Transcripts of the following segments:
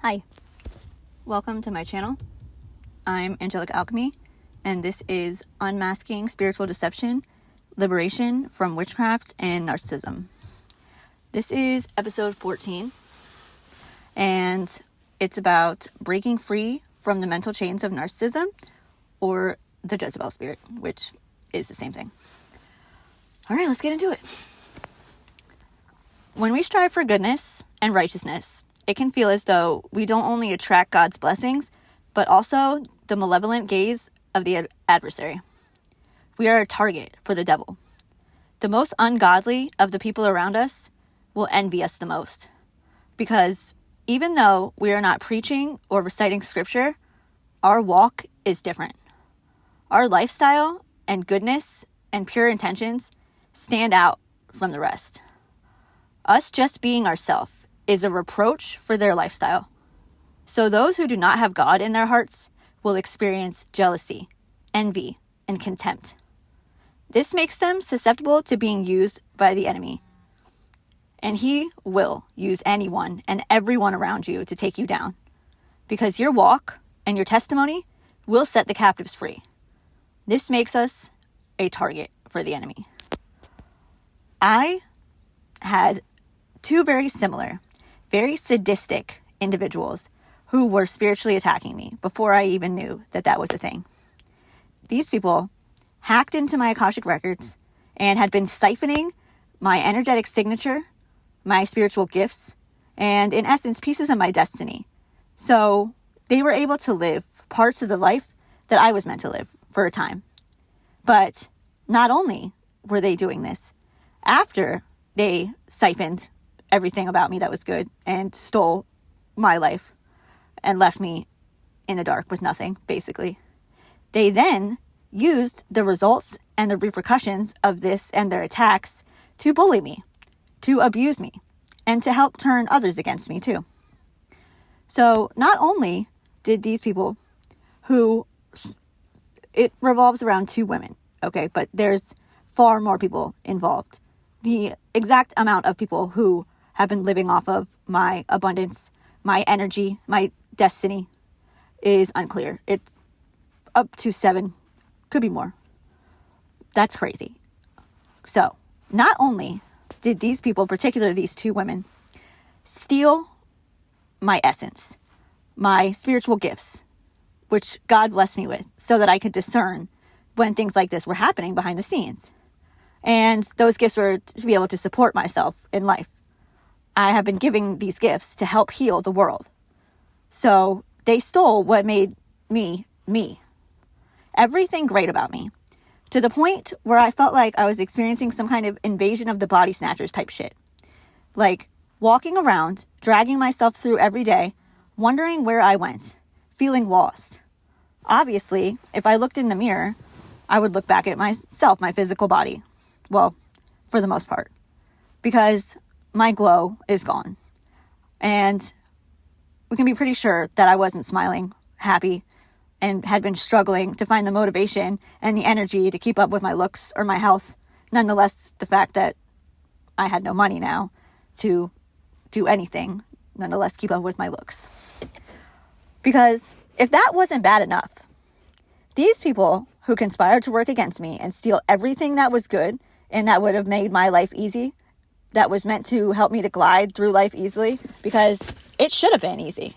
Hi, welcome to my channel. I'm Angelic Alchemy, and this is Unmasking Spiritual Deception, Liberation from Witchcraft and Narcissism. This is episode 14, and it's about breaking free from the mental chains of narcissism, or the Jezebel Spirit, which is the same thing. All right, let's get into it. When we strive for goodness and righteousness, it can feel as though we don't only attract God's blessings, but also the malevolent gaze of the adversary. We are a target for the devil. The most ungodly of the people around us will envy us the most, because even though we are not preaching or reciting scripture, our walk is different. Our lifestyle and goodness and pure intentions stand out from the rest. Us just being ourselves is a reproach for their lifestyle. So those who do not have God in their hearts will experience jealousy, envy, and contempt. This makes them susceptible to being used by the enemy. And he will use anyone and everyone around you to take you down, because your walk and your testimony will set the captives free. This makes us a target for the enemy. I had two very similar, very sadistic individuals who were spiritually attacking me before I even knew that that was a thing. These people hacked into my Akashic records and had been siphoning my energetic signature, my spiritual gifts, and in essence, pieces of my destiny. So they were able to live parts of the life that I was meant to live for a time. But not only were they doing this, after they siphoned everything about me that was good and stole my life and left me in the dark with nothing, basically, they then used the results and the repercussions of this and their attacks to bully me, to abuse me, and to help turn others against me too. So not only did these people it revolves around two women, okay, but there's far more people involved. The exact amount of people who have been living off of my abundance, my energy, my destiny is unclear. It's up to 7, could be more. That's crazy. So not only did these people, particularly these two women, steal my essence, my spiritual gifts, which God blessed me with so that I could discern when things like this were happening behind the scenes. And those gifts were to be able to support myself in life. I have been giving these gifts to help heal the world. So they stole what made me, me. Everything great about me. To the point where I felt like I was experiencing some kind of invasion of the body snatchers type shit. Like walking around, dragging myself through every day, wondering where I went, feeling lost. Obviously, if I looked in the mirror, I would look back at myself, my physical body. Well, for the most part. Because my glow is gone. And we can be pretty sure that I wasn't smiling, happy, and had been struggling to find the motivation and the energy to keep up with my looks or my health. Nonetheless, the fact that I had no money now to do anything, nonetheless keep up with my looks. Because if that wasn't bad enough, these people who conspired to work against me and steal everything that was good and that would have made my life easy, that was meant to help me to glide through life easily, because it should have been easy.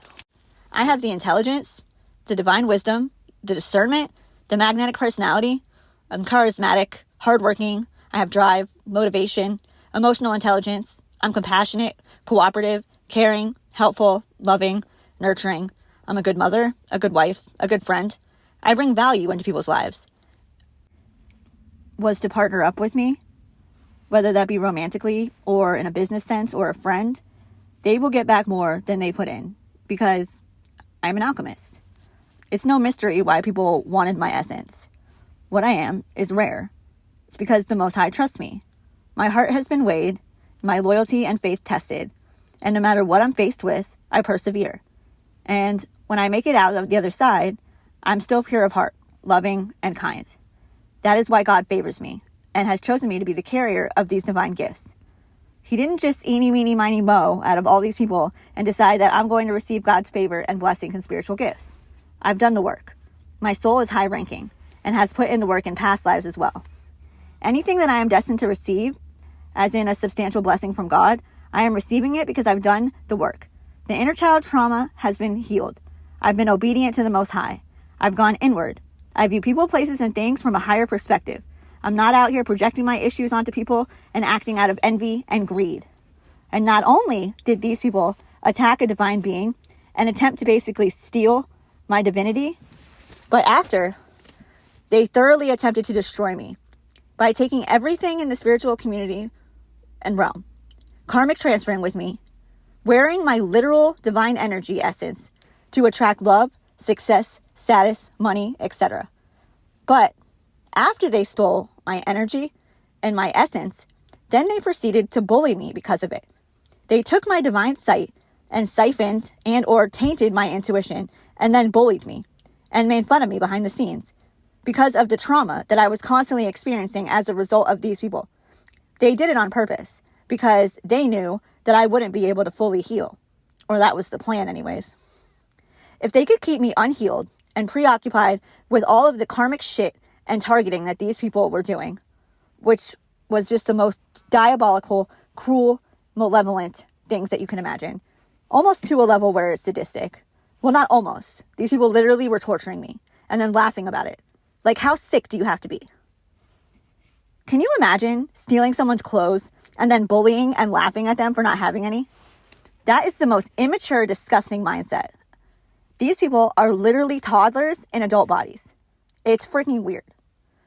I have the intelligence, the divine wisdom, the discernment, the magnetic personality. I'm charismatic, hardworking. I have drive, motivation, emotional intelligence. I'm compassionate, cooperative, caring, helpful, loving, nurturing. I'm a good mother, a good wife, a good friend. I bring value into people's lives. Was to partner up with me, whether that be romantically or in a business sense or a friend, they will get back more than they put in, because I'm an alchemist. It's no mystery why people wanted my essence. What I am is rare. It's because the Most High trusts me. My heart has been weighed, my loyalty and faith tested, and no matter what I'm faced with, I persevere. And when I make it out of the other side, I'm still pure of heart, loving, and kind. That is why God favors me and has chosen me to be the carrier of these divine gifts. He didn't just eeny, meeny, miny, moe out of all these people and decide that I'm going to receive God's favor and blessings and spiritual gifts. I've done the work. My soul is high ranking and has put in the work in past lives as well. Anything that I am destined to receive, as in a substantial blessing from God, I am receiving it because I've done the work. The inner child trauma has been healed. I've been obedient to the Most High. I've gone inward. I view people, places, and things from a higher perspective. I'm not out here projecting my issues onto people and acting out of envy and greed. And not only did these people attack a divine being and attempt to basically steal my divinity, but after, they thoroughly attempted to destroy me by taking everything in the spiritual community and realm, karmic transferring with me, wearing my literal divine energy essence to attract love, success, status, money, etc. But after they stole my energy and my essence, then they proceeded to bully me because of it. They took my divine sight and siphoned and or tainted my intuition and then bullied me and made fun of me behind the scenes because of the trauma that I was constantly experiencing as a result of these people. They did it on purpose because they knew that I wouldn't be able to fully heal, or that was the plan anyways. If they could keep me unhealed and preoccupied with all of the karmic shit and targeting that these people were doing, which was just the most diabolical, cruel, malevolent things that you can imagine, almost to a level where it's sadistic. Well, not almost. These people literally were torturing me and then laughing about it. Like, how sick do you have to be? Can you imagine stealing someone's clothes and then bullying and laughing at them for not having any? That is the most immature, disgusting mindset. These people are literally toddlers in adult bodies. It's freaking weird.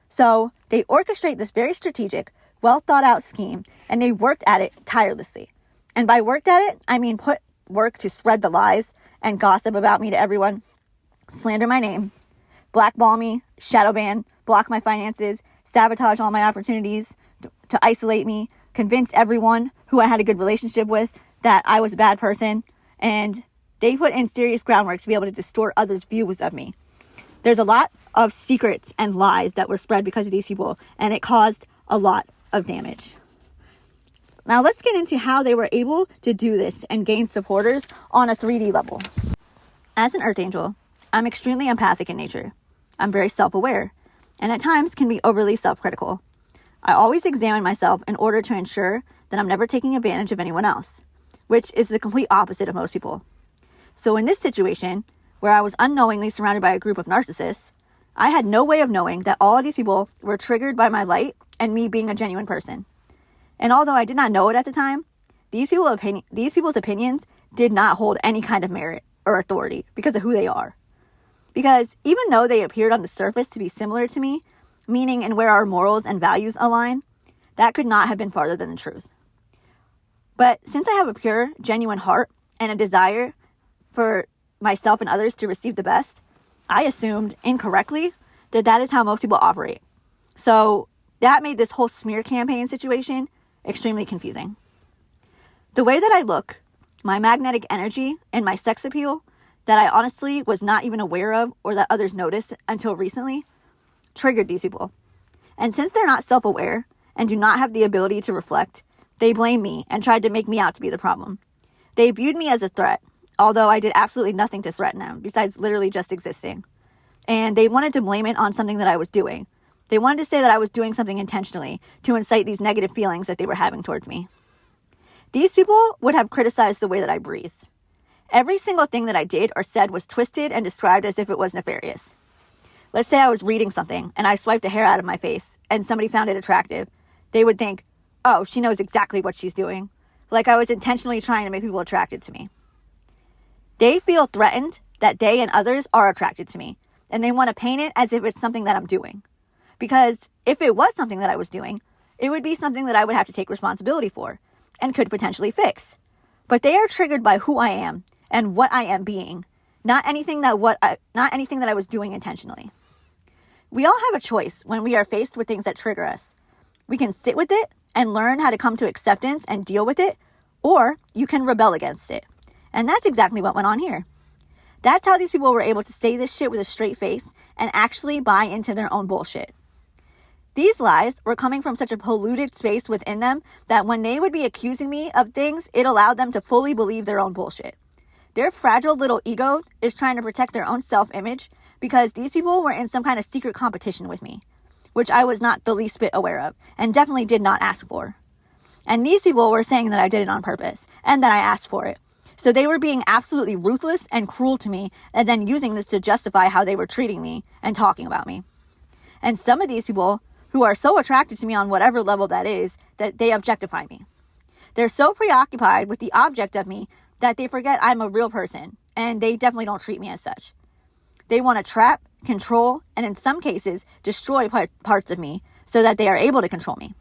So they orchestrate this very strategic, well thought out scheme, and they worked at it tirelessly. And by worked at it, I mean put work to spread the lies and gossip about me to everyone, slander my name, blackball me, shadow ban, block my finances, sabotage all my opportunities, to isolate me, convince everyone who I had a good relationship with that I was a bad person, and they put in serious groundwork to be able to distort others' views of me. There's a lot of secrets and lies that were spread because of these people, and it caused a lot of damage. Now let's get into how they were able to do this and gain supporters on a 3D level. As an earth angel, I'm extremely empathic in nature. I'm very self-aware, and at times can be overly self-critical. I always examine myself in order to ensure that I'm never taking advantage of anyone else, which is the complete opposite of most people. So in this situation, where I was unknowingly surrounded by a group of narcissists, I had no way of knowing that all of these people were triggered by my light and me being a genuine person. And although I did not know it at the time, these people's opinions did not hold any kind of merit or authority because of who they are. Because even though they appeared on the surface to be similar to me, meaning in where our morals and values align, that could not have been farther than the truth. But since I have a pure, genuine heart and a desire for myself and others to receive the best, I assumed incorrectly that is how most people operate. So that made this whole smear campaign situation extremely confusing. The way that I look, my magnetic energy, and my sex appeal that I honestly was not even aware of or that others noticed until recently triggered these people. And since they're not self-aware and do not have the ability to reflect, they blame me and tried to make me out to be the problem. They viewed me as a threat, although I did absolutely nothing to threaten them besides literally just existing. And they wanted to blame it on something that I was doing. They wanted to say that I was doing something intentionally to incite these negative feelings that they were having towards me. These people would have criticized the way that I breathed. Every single thing that I did or said was twisted and described as if it was nefarious. Let's say I was reading something and I swiped a hair out of my face and somebody found it attractive. They would think, oh, she knows exactly what she's doing. Like I was intentionally trying to make people attracted to me. They feel threatened that they and others are attracted to me, and they want to paint it as if it's something that I'm doing. Because if it was something that I was doing, it would be something that I would have to take responsibility for and could potentially fix. But they are triggered by who I am and what I am being, not anything that I was doing intentionally. We all have a choice when we are faced with things that trigger us. We can sit with it and learn how to come to acceptance and deal with it, or you can rebel against it. And that's exactly what went on here. That's how these people were able to say this shit with a straight face and actually buy into their own bullshit. These lies were coming from such a polluted space within them that when they would be accusing me of things, it allowed them to fully believe their own bullshit. Their fragile little ego is trying to protect their own self-image because these people were in some kind of secret competition with me, which I was not the least bit aware of and definitely did not ask for. And these people were saying that I did it on purpose and that I asked for it. So they were being absolutely ruthless and cruel to me and then using this to justify how they were treating me and talking about me. And some of these people who are so attracted to me on whatever level that is, that they objectify me. They're so preoccupied with the object of me that they forget I'm a real person, and they definitely don't treat me as such. They want to trap, control, and in some cases, destroy parts of me so that they are able to control me.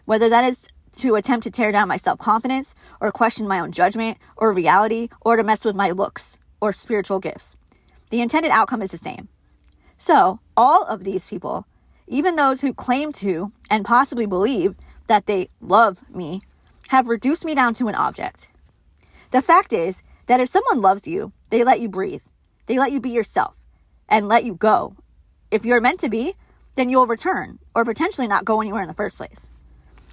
Whether that is to attempt to tear down my self-confidence, or question my own judgment, or reality, or to mess with my looks, or spiritual gifts. The intended outcome is the same. So, all of these people, even those who claim to and possibly believe that they love me, have reduced me down to an object. The fact is that if someone loves you, they let you breathe. They let you be yourself and let you go. If you're meant to be, then you'll return or potentially not go anywhere in the first place.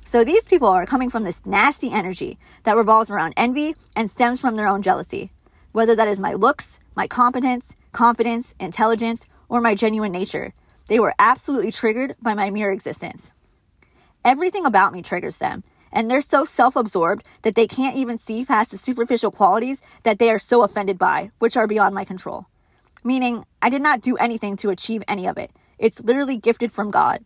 So these people are coming from this nasty energy that revolves around envy and stems from their own jealousy, whether that is my looks, my competence, confidence, intelligence, or my genuine nature. They were absolutely triggered by my mere existence. Everything about me triggers them, and they're so self-absorbed that they can't even see past the superficial qualities that they are so offended by, which are beyond my control. Meaning, I did not do anything to achieve any of it. It's literally gifted from God.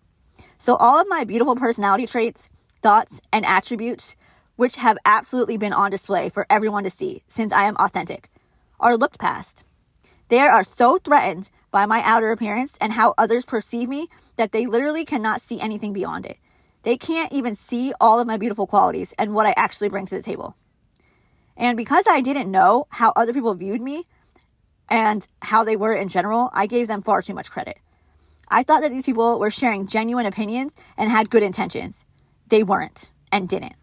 So all of my beautiful personality traits, thoughts, and attributes, which have absolutely been on display for everyone to see since I am authentic, are looked past. They are so threatened by my outer appearance and how others perceive me that they literally cannot see anything beyond it. They can't even see all of my beautiful qualities and what I actually bring to the table. And because I didn't know how other people viewed me and how they were in general, I gave them far too much credit. I thought that these people were sharing genuine opinions and had good intentions. They weren't and didn't.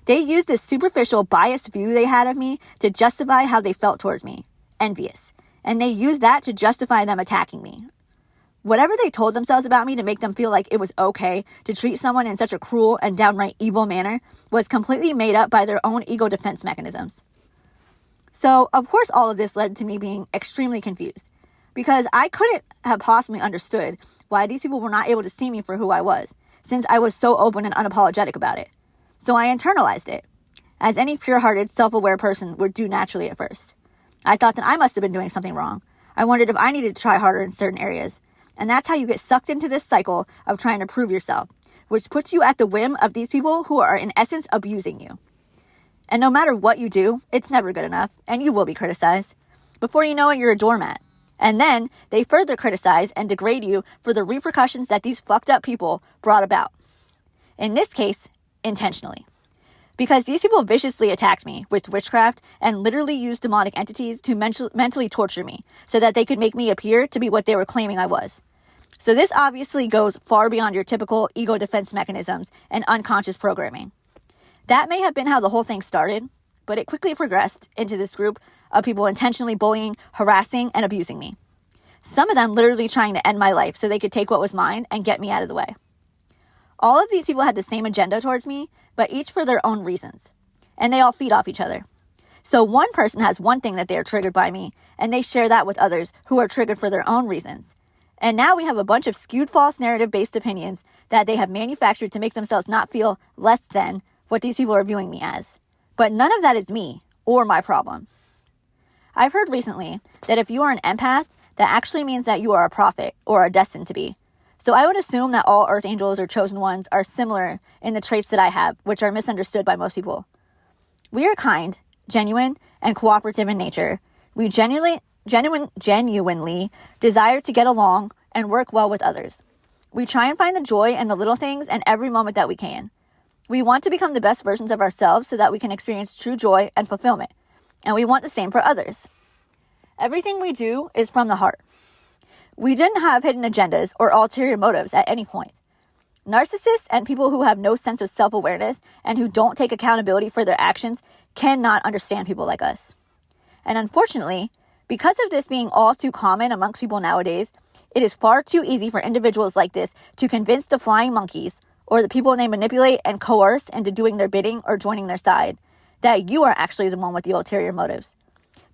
They used this superficial, biased view they had of me to justify how they felt towards me, envious. And they used that to justify them attacking me. Whatever they told themselves about me to make them feel like it was okay to treat someone in such a cruel and downright evil manner was completely made up by their own ego defense mechanisms. So, of course, all of this led to me being extremely confused, because I couldn't have possibly understood why these people were not able to see me for who I was, since I was so open and unapologetic about it. So I internalized it, as any pure-hearted, self-aware person would do naturally at first. I thought that I must have been doing something wrong. I wondered if I needed to try harder in certain areas. And that's how you get sucked into this cycle of trying to prove yourself, which puts you at the whim of these people who are in essence abusing you. And no matter what you do, it's never good enough, and you will be criticized. Before you know it, you're a doormat. And then they further criticize and degrade you for the repercussions that these fucked up people brought about. In this case, intentionally. Because these people viciously attacked me with witchcraft and literally used demonic entities to mentally torture me so that they could make me appear to be what they were claiming I was. So this obviously goes far beyond your typical ego defense mechanisms and unconscious programming. That may have been how the whole thing started, but it quickly progressed into this group of people intentionally bullying, harassing, and abusing me. Some of them literally trying to end my life so they could take what was mine and get me out of the way. All of these people had the same agenda towards me, but each for their own reasons. And they all feed off each other. So one person has one thing that they are triggered by me, and they share that with others who are triggered for their own reasons. And now we have a bunch of skewed false narrative-based opinions that they have manufactured to make themselves not feel less than what these people are viewing me as. But none of that is me or my problem. I've heard recently that if you are an empath, that actually means that you are a prophet or are destined to be. So I would assume that all earth angels or chosen ones are similar in the traits that I have, which are misunderstood by most people. We are kind, genuine, and cooperative in nature. We genuinely desire to get along and work well with others. We try and find the joy in the little things and every moment that we can. We want to become the best versions of ourselves so that we can experience true joy and fulfillment. And we want the same for others. Everything we do is from the heart. We didn't have hidden agendas or ulterior motives at any point. Narcissists and people who have no sense of self-awareness and who don't take accountability for their actions cannot understand people like us. And unfortunately, Because of this being all too common amongst people nowadays, it is far too easy for individuals like this to convince the flying monkeys, or the people they manipulate and coerce into doing their bidding or joining their side, that you are actually the one with the ulterior motives.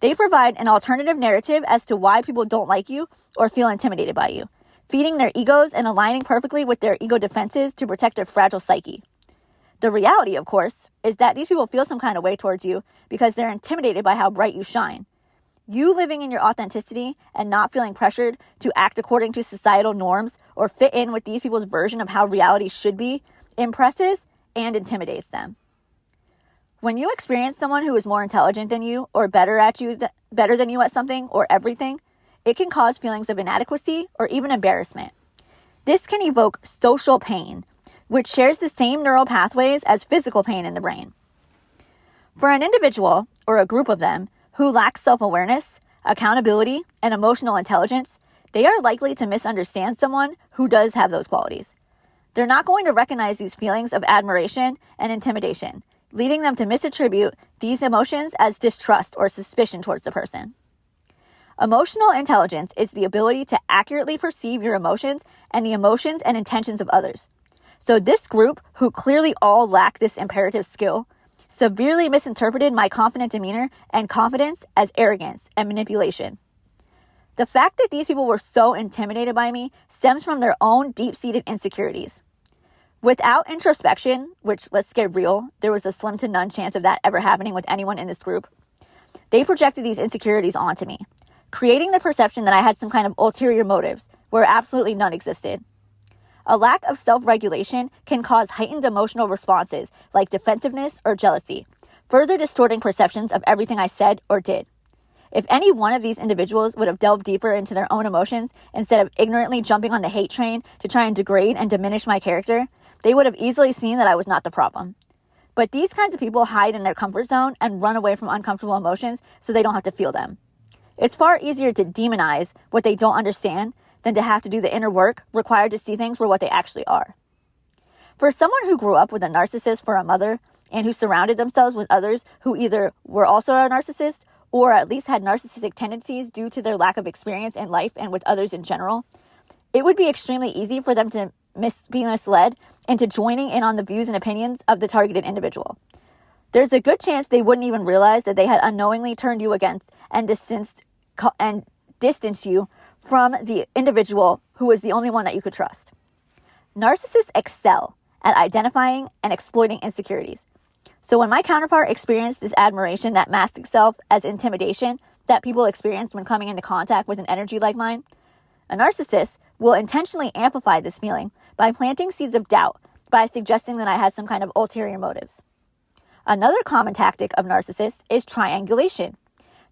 They provide an alternative narrative as to why people don't like you or feel intimidated by you, feeding their egos and aligning perfectly with their ego defenses to protect their fragile psyche. The reality, of course, is that these people feel some kind of way towards you because they're intimidated by how bright you shine. You living in your authenticity and not feeling pressured to act according to societal norms or fit in with these people's version of how reality should be impresses and intimidates them. When you experience someone who is more intelligent than you or better than you at something or everything, it can cause feelings of inadequacy or even embarrassment. This can evoke social pain, which shares the same neural pathways as physical pain in the brain. For an individual, or a group of them, who lack self-awareness, accountability, and emotional intelligence, they are likely to misunderstand someone who does have those qualities. They're not going to recognize these feelings of admiration and intimidation, leading them to misattribute these emotions as distrust or suspicion towards the person. Emotional intelligence is the ability to accurately perceive your emotions and the emotions and intentions of others. So this group, who clearly all lack this imperative skill, severely misinterpreted my confident demeanor and confidence as arrogance and manipulation. The fact that these people were so intimidated by me stems from their own deep-seated insecurities. Without introspection, which, let's get real, there was a slim to none chance of that ever happening with anyone in this group, they projected these insecurities onto me, creating the perception that I had some kind of ulterior motives where absolutely none existed. A lack of self-regulation can cause heightened emotional responses like defensiveness or jealousy, further distorting perceptions of everything I said or did. If any one of these individuals would have delved deeper into their own emotions instead of ignorantly jumping on the hate train to try and degrade and diminish my character, they would have easily seen that I was not the problem. But these kinds of people hide in their comfort zone and run away from uncomfortable emotions so they don't have to feel them. It's far easier to demonize what they don't understand than to have to do the inner work required to see things for what they actually are. For someone who grew up with a narcissist for a mother and who surrounded themselves with others who either were also a narcissist or at least had narcissistic tendencies due to their lack of experience in life and with others in general, it would be extremely easy for them to be misled into joining in on the views and opinions of the targeted individual. There's a good chance they wouldn't even realize that they had unknowingly turned you against and distanced you from the individual who was the only one that you could trust. Narcissists excel at identifying and exploiting insecurities. So when my counterpart experienced this admiration that masked itself as intimidation that people experience when coming into contact with an energy like mine, a narcissist will intentionally amplify this feeling by planting seeds of doubt by suggesting that I had some kind of ulterior motives. Another common tactic of narcissists is triangulation.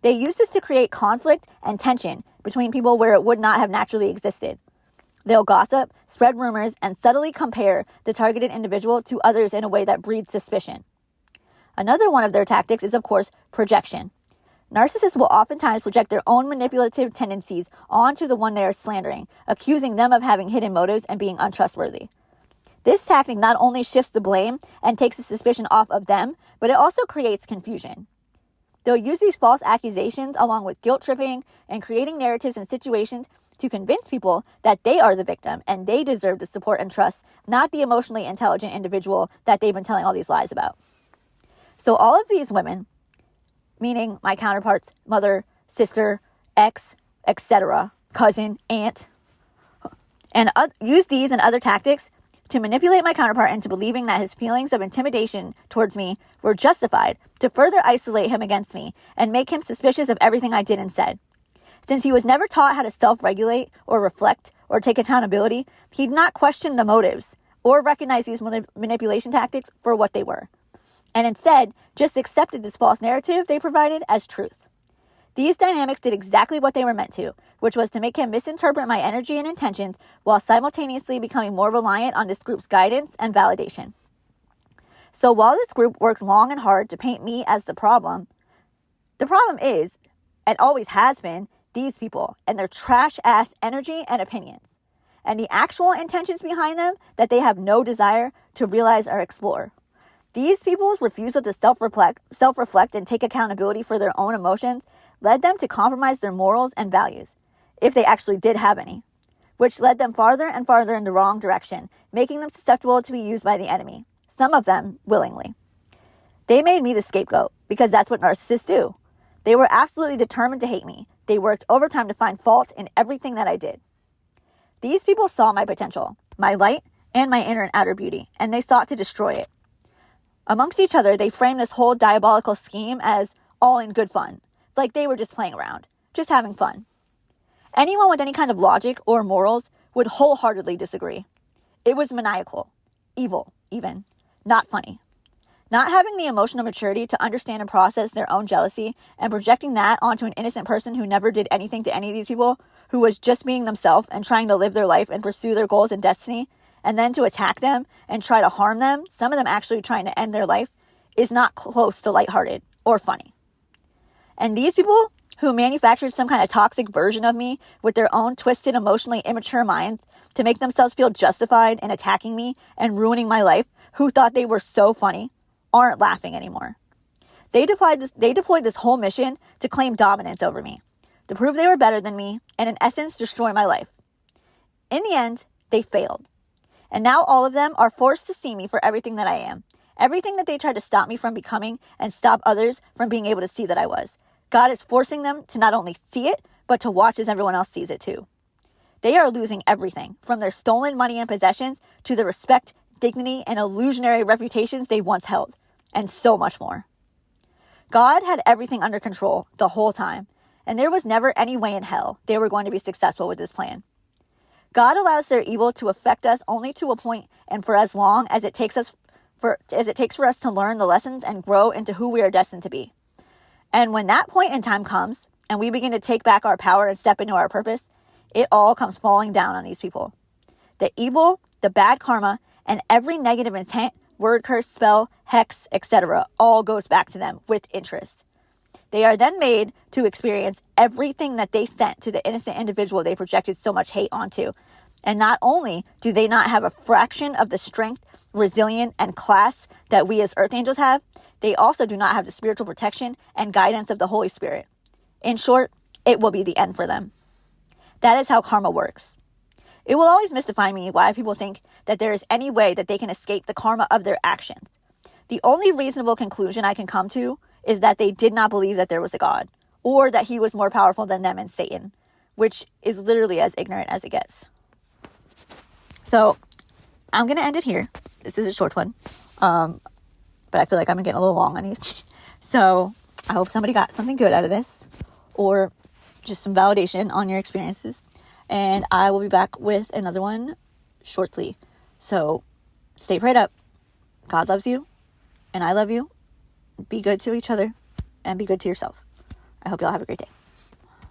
They use this to create conflict and tension between people where it would not have naturally existed. They'll gossip, spread rumors, and subtly compare the targeted individual to others in a way that breeds suspicion. Another one of their tactics is, of course, projection. Narcissists will oftentimes project their own manipulative tendencies onto the one they are slandering, accusing them of having hidden motives and being untrustworthy. This tactic not only shifts the blame and takes the suspicion off of them, but it also creates confusion. They'll use these false accusations along with guilt tripping and creating narratives and situations to convince people that they are the victim and they deserve the support and trust, not the emotionally intelligent individual that they've been telling all these lies about. So all of these women, meaning my counterparts, mother, sister, ex, etc., cousin, aunt, and use these and other tactics to manipulate my counterpart into believing that his feelings of intimidation towards me were justified to further isolate him against me and make him suspicious of everything I did and said. Since he was never taught how to self-regulate or reflect or take accountability, he'd not question the motives or recognize these manipulation tactics for what they were, and instead just accepted this false narrative they provided as truth. These dynamics did exactly what they were meant to, which was to make him misinterpret my energy and intentions while simultaneously becoming more reliant on this group's guidance and validation. So while this group works long and hard to paint me as the problem is, and always has been, these people and their trash-ass energy and opinions, and the actual intentions behind them that they have no desire to realize or explore. These people's refusal to self-reflect and take accountability for their own emotions led them to compromise their morals and values, if they actually did have any, which led them farther and farther in the wrong direction, making them susceptible to be used by the enemy, some of them willingly. They made me the scapegoat because that's what narcissists do. They were absolutely determined to hate me. They worked overtime to find fault in everything that I did. These people saw my potential, my light, and my inner and outer beauty, and they sought to destroy it. Amongst each other, they framed this whole diabolical scheme as all in good fun, like they were just playing around, just having fun. Anyone with any kind of logic or morals would wholeheartedly disagree. It was maniacal, evil even, not funny. Not having the emotional maturity to understand and process their own jealousy and projecting that onto an innocent person who never did anything to any of these people, who was just being themselves and trying to live their life and pursue their goals and destiny, and then to attack them and try to harm them, some of them actually trying to end their life, is not close to lighthearted or funny. And these people who manufactured some kind of toxic version of me with their own twisted, emotionally immature minds to make themselves feel justified in attacking me and ruining my life, who thought they were so funny, aren't laughing anymore. They deployed this whole mission to claim dominance over me, to prove they were better than me, and in essence, destroy my life. In the end, they failed. And now all of them are forced to see me for everything that I am. Everything that they tried to stop me from becoming and stop others from being able to see that I was. God is forcing them to not only see it, but to watch as everyone else sees it too. They are losing everything, from their stolen money and possessions to the respect, dignity, and illusionary reputations they once held, and so much more. God had everything under control the whole time, and there was never any way in hell they were going to be successful with this plan. God allows their evil to affect us only to a point and for as long as it takes for us to learn the lessons and grow into who we are destined to be. And when that point in time comes and we begin to take back our power and step into our purpose, it all comes falling down on these people. The evil, the bad karma, and every negative intent, word, curse, spell, hex, etc. all goes back to them with interest. They are then made to experience everything that they sent to the innocent individual they projected so much hate onto. And not only do they not have a fraction of the strength, resilience, and class that we as earth angels have, they also do not have the spiritual protection and guidance of the Holy Spirit. In short, it will be the end for them. That is how karma works. It will always mystify me why people think that there is any way that they can escape the karma of their actions. The only reasonable conclusion I can come to is that they did not believe that there was a God, or that he was more powerful than them and Satan, which is literally as ignorant as it gets. So I'm going to end it here. This is a short one, but I feel like I'm getting a little long on these. So I hope somebody got something good out of this, or just some validation on your experiences. And I will be back with another one shortly. So stay prayed up. God loves you, and I love you. Be good to each other, and be good to yourself. I hope y'all have a great day.